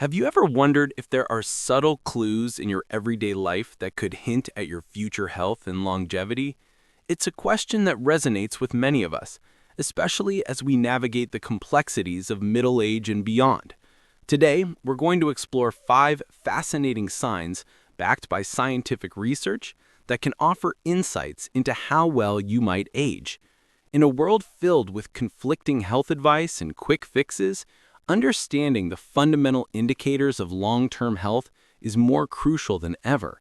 Have you ever wondered if there are subtle clues in your everyday life that could hint at your future health and longevity? It's a question that resonates with many of us, especially as we navigate the complexities of middle age and beyond. Today, we're going to explore 5 fascinating signs backed by scientific research that can offer insights into how well you might age. In a world filled with conflicting health advice and quick fixes, understanding the fundamental indicators of long-term health is more crucial than ever.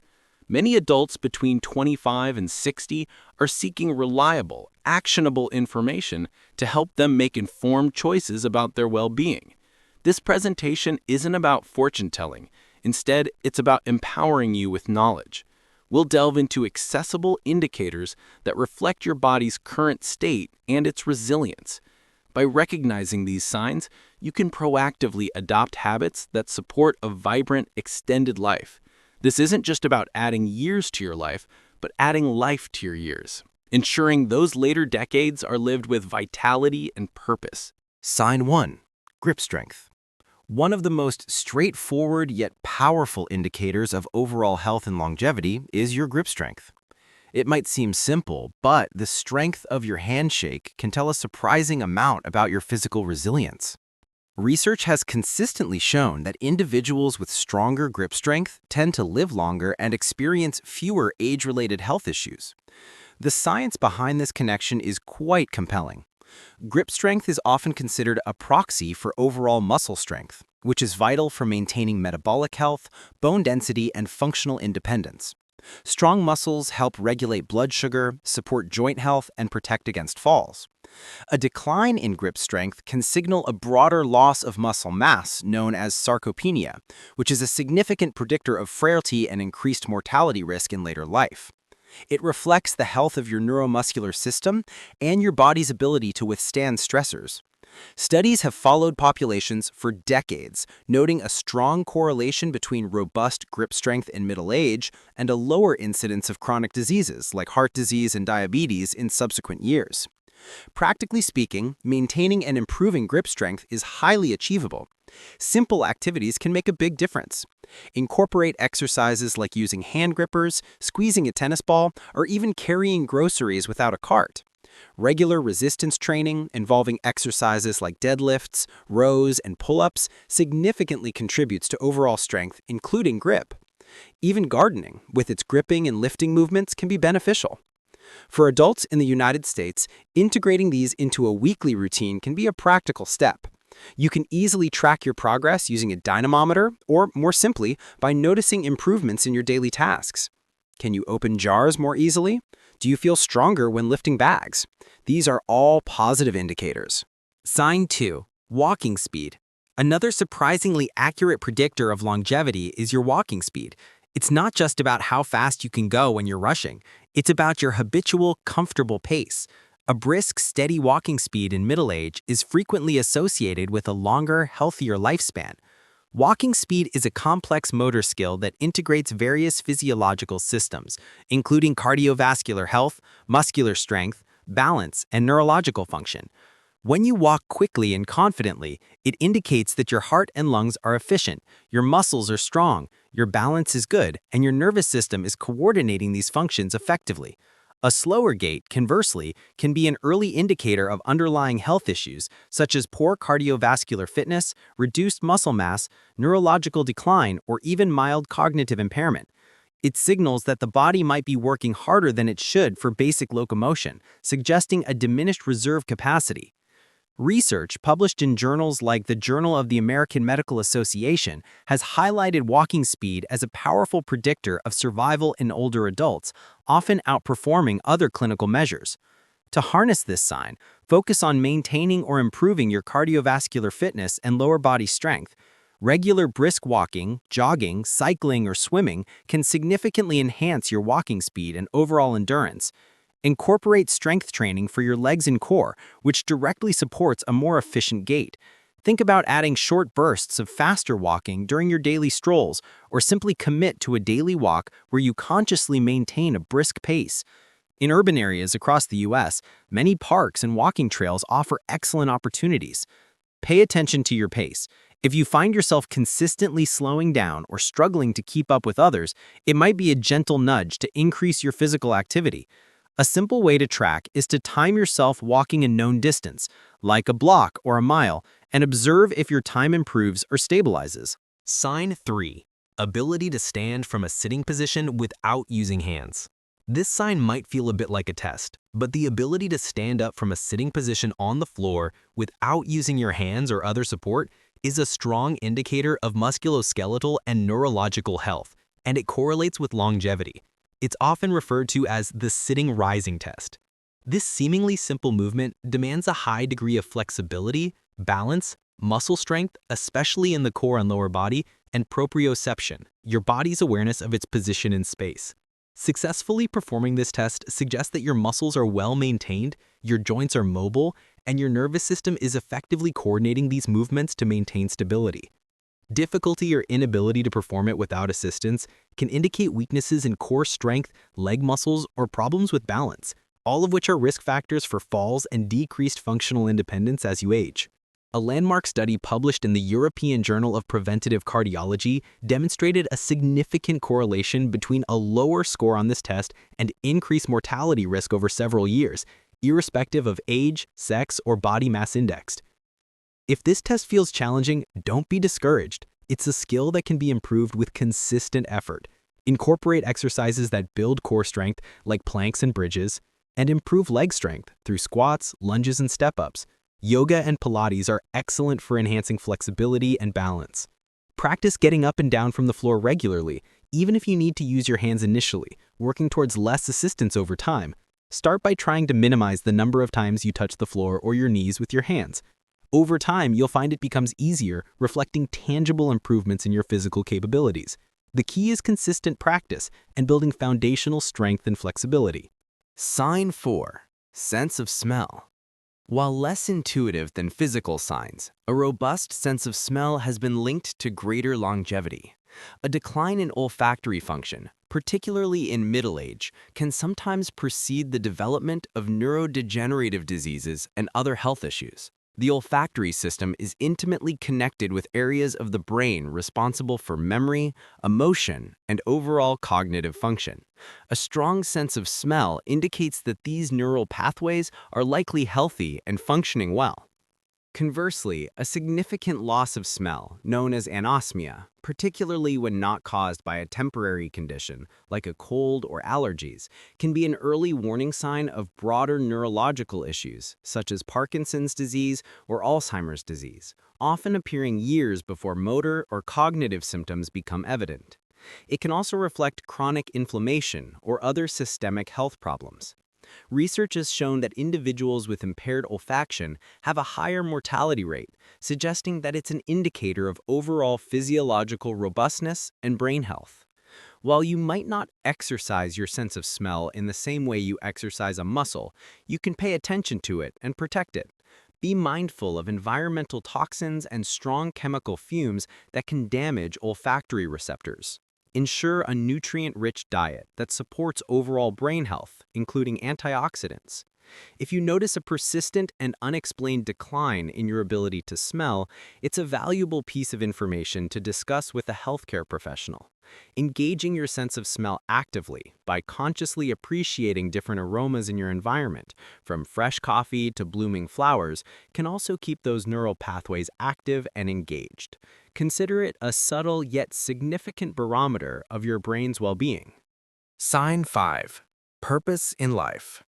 Many adults between 25 and 60 are seeking reliable, actionable information to help them make informed choices about their well-being. This presentation isn't about fortune-telling. Instead, it's about empowering you with knowledge. We'll delve into accessible indicators that reflect your body's current state and its resilience. By recognizing these signs, you can proactively adopt habits that support a vibrant, extended life. This isn't just about adding years to your life, but adding life to your years, ensuring those later decades are lived with vitality and purpose. Sign 1. Grip strength. One of the most straightforward yet powerful indicators of overall health and longevity is your grip strength. It might seem simple, but the strength of your handshake can tell a surprising amount about your physical resilience. Research has consistently shown that individuals with stronger grip strength tend to live longer and experience fewer age-related health issues. The science behind this connection is quite compelling. Grip strength is often considered a proxy for overall muscle strength, which is vital for maintaining metabolic health, bone density, and functional independence. Strong muscles help regulate blood sugar, support joint health, and protect against falls. A decline in grip strength can signal a broader loss of muscle mass known as sarcopenia, which is a significant predictor of frailty and increased mortality risk in later life. It reflects the health of your neuromuscular system and your body's ability to withstand stressors. Studies have followed populations for decades, noting a strong correlation between robust grip strength in middle age and a lower incidence of chronic diseases like heart disease and diabetes in subsequent years. Practically speaking, maintaining and improving grip strength is highly achievable. Simple activities can make a big difference. Incorporate exercises like using hand grippers, squeezing a tennis ball, or even carrying groceries without a cart. Regular resistance training involving exercises like deadlifts, rows, and pull-ups significantly contributes to overall strength, including grip. Even gardening, with its gripping and lifting movements, can be beneficial. For adults in the United States, integrating these into a weekly routine can be a practical step. You can easily track your progress using a dynamometer, or more simply, by noticing improvements in your daily tasks. Can you open jars more easily? Do you feel stronger when lifting bags? These are all positive indicators. Sign 2. Walking speed. Another surprisingly accurate predictor of longevity is your walking speed. It's not just about how fast you can go when you're rushing. It's about your habitual, comfortable pace. A brisk, steady walking speed in middle age is frequently associated with a longer, healthier lifespan. Walking speed is a complex motor skill that integrates various physiological systems, including cardiovascular health, muscular strength, balance, and neurological function. When you walk quickly and confidently, it indicates that your heart and lungs are efficient, your muscles are strong, your balance is good, and your nervous system is coordinating these functions effectively. A slower gait, conversely, can be an early indicator of underlying health issues such as poor cardiovascular fitness, reduced muscle mass, neurological decline, or even mild cognitive impairment. It signals that the body might be working harder than it should for basic locomotion, suggesting a diminished reserve capacity. Research published in journals like the Journal of the American Medical Association has highlighted walking speed as a powerful predictor of survival in older adults, often outperforming other clinical measures. To harness this sign, focus on maintaining or improving your cardiovascular fitness and lower body strength. Regular brisk walking, jogging, cycling, or swimming can significantly enhance your walking speed and overall endurance. Incorporate strength training for your legs and core, which directly supports a more efficient gait. Think about adding short bursts of faster walking during your daily strolls, or simply commit to a daily walk where you consciously maintain a brisk pace. In urban areas across the U.S., many parks and walking trails offer excellent opportunities. Pay attention to your pace. If you find yourself consistently slowing down or struggling to keep up with others, it might be a gentle nudge to increase your physical activity. A simple way to track is to time yourself walking a known distance, like a block or a mile, and observe if your time improves or stabilizes. Sign 3. Ability to stand from a sitting position without using hands. This sign might feel a bit like a test, but the ability to stand up from a sitting position on the floor without using your hands or other support is a strong indicator of musculoskeletal and neurological health, and it correlates with longevity. It's often referred to as the sitting rising test. This seemingly simple movement demands a high degree of flexibility, balance, muscle strength, especially in the core and lower body, and proprioception, your body's awareness of its position in space. Successfully performing this test suggests that your muscles are well maintained, your joints are mobile, and your nervous system is effectively coordinating these movements to maintain stability. Difficulty or inability to perform it without assistance can indicate weaknesses in core strength, leg muscles, or problems with balance, all of which are risk factors for falls and decreased functional independence as you age. A landmark study published in the European Journal of Preventive Cardiology demonstrated a significant correlation between a lower score on this test and increased mortality risk over several years, irrespective of age, sex, or body mass index. If this test feels challenging, don't be discouraged. It's a skill that can be improved with consistent effort. Incorporate exercises that build core strength, like planks and bridges, and improve leg strength through squats, lunges, and step-ups. Yoga and Pilates are excellent for enhancing flexibility and balance. Practice getting up and down from the floor regularly, even if you need to use your hands initially, working towards less assistance over time. Start by trying to minimize the number of times you touch the floor or your knees with your hands. Over time, you'll find it becomes easier, reflecting tangible improvements in your physical capabilities. The key is consistent practice and building foundational strength and flexibility. Sign 4. Sense of smell. While less intuitive than physical signs, a robust sense of smell has been linked to greater longevity. A decline in olfactory function, particularly in middle age, can sometimes precede the development of neurodegenerative diseases and other health issues. The olfactory system is intimately connected with areas of the brain responsible for memory, emotion, and overall cognitive function. A strong sense of smell indicates that these neural pathways are likely healthy and functioning well. Conversely, a significant loss of smell, known as anosmia, particularly when not caused by a temporary condition like a cold or allergies, can be an early warning sign of broader neurological issues such as Parkinson's disease or Alzheimer's disease, often appearing years before motor or cognitive symptoms become evident. It can also reflect chronic inflammation or other systemic health problems. Research has shown that individuals with impaired olfaction have a higher mortality rate, suggesting that it's an indicator of overall physiological robustness and brain health. While you might not exercise your sense of smell in the same way you exercise a muscle, you can pay attention to it and protect it. Be mindful of environmental toxins and strong chemical fumes that can damage olfactory receptors. Ensure a nutrient-rich diet that supports overall brain health, including antioxidants. If you notice a persistent and unexplained decline in your ability to smell, it's a valuable piece of information to discuss with a healthcare professional. Engaging your sense of smell actively by consciously appreciating different aromas in your environment, from fresh coffee to blooming flowers, can also keep those neural pathways active and engaged. Consider it a subtle yet significant barometer of your brain's well-being. Sign 5. Purpose in life.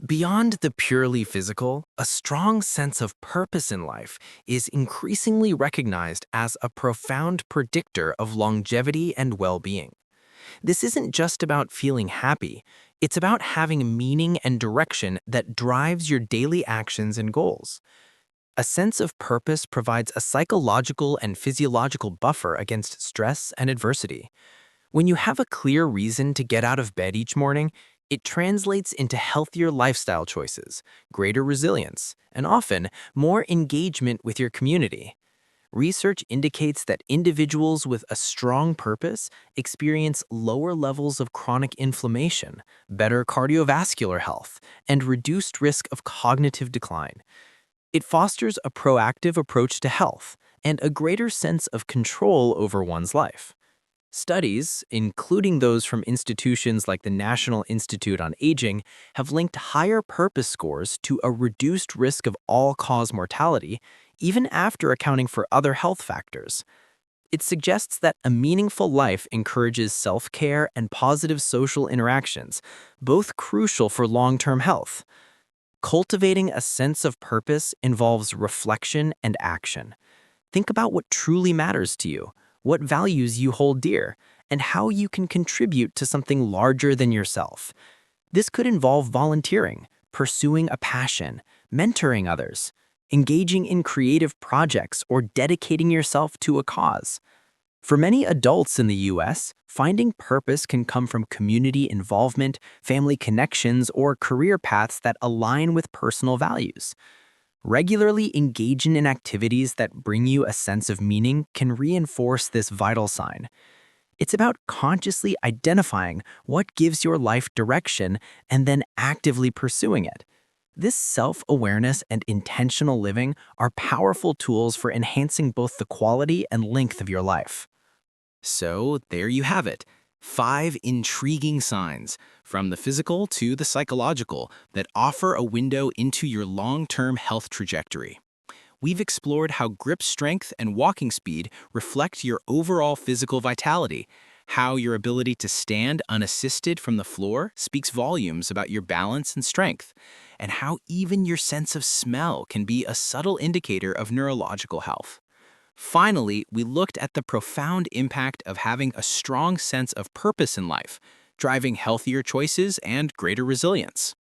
Beyond the purely physical, a strong sense of purpose in life is increasingly recognized as a profound predictor of longevity and well-being. This isn't just about feeling happy, it's about having meaning and direction that drives your daily actions and goals. A sense of purpose provides a psychological and physiological buffer against stress and adversity. When you have a clear reason to get out of bed each morning, it translates into healthier lifestyle choices, greater resilience, and often more engagement with your community. Research indicates that individuals with a strong purpose experience lower levels of chronic inflammation, better cardiovascular health, and reduced risk of cognitive decline. It fosters a proactive approach to health, and a greater sense of control over one's life. Studies, including those from institutions like the National Institute on Aging, have linked higher purpose scores to a reduced risk of all-cause mortality, even after accounting for other health factors. It suggests that a meaningful life encourages self-care and positive social interactions, both crucial for long-term health. Cultivating a sense of purpose involves reflection and action. Think about what truly matters to you, what values you hold dear, and how you can contribute to something larger than yourself. This could involve volunteering, pursuing a passion, mentoring others, engaging in creative projects, or dedicating yourself to a cause. For many adults in the US, finding purpose can come from community involvement, family connections, or career paths that align with personal values. Regularly engaging in activities that bring you a sense of meaning can reinforce this vital sign. It's about consciously identifying what gives your life direction and then actively pursuing it. This self-awareness and intentional living are powerful tools for enhancing both the quality and length of your life. So there you have it. 5 intriguing signs, from the physical to the psychological, that offer a window into your long-term health trajectory. We've explored how grip strength and walking speed reflect your overall physical vitality, how your ability to stand unassisted from the floor speaks volumes about your balance and strength, and how even your sense of smell can be a subtle indicator of neurological health. Finally, we looked at the profound impact of having a strong sense of purpose in life, driving healthier choices and greater resilience.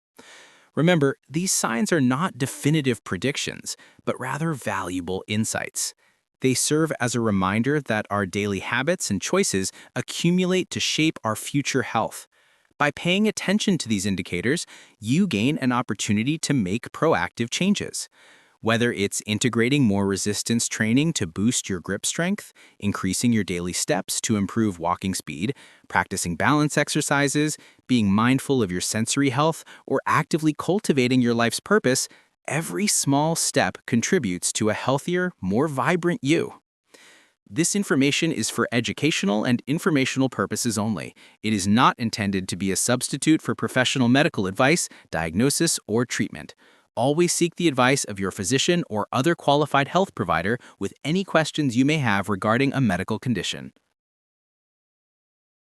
Remember, these signs are not definitive predictions, but rather valuable insights. They serve as a reminder that our daily habits and choices accumulate to shape our future health. By paying attention to these indicators, you gain an opportunity to make proactive changes. Whether it's integrating more resistance training to boost your grip strength, increasing your daily steps to improve walking speed, practicing balance exercises, being mindful of your sensory health, or actively cultivating your life's purpose, every small step contributes to a healthier, more vibrant you. This information is for educational and informational purposes only. It is not intended to be a substitute for professional medical advice, diagnosis, or treatment. Always seek the advice of your physician or other qualified health provider with any questions you may have regarding a medical condition.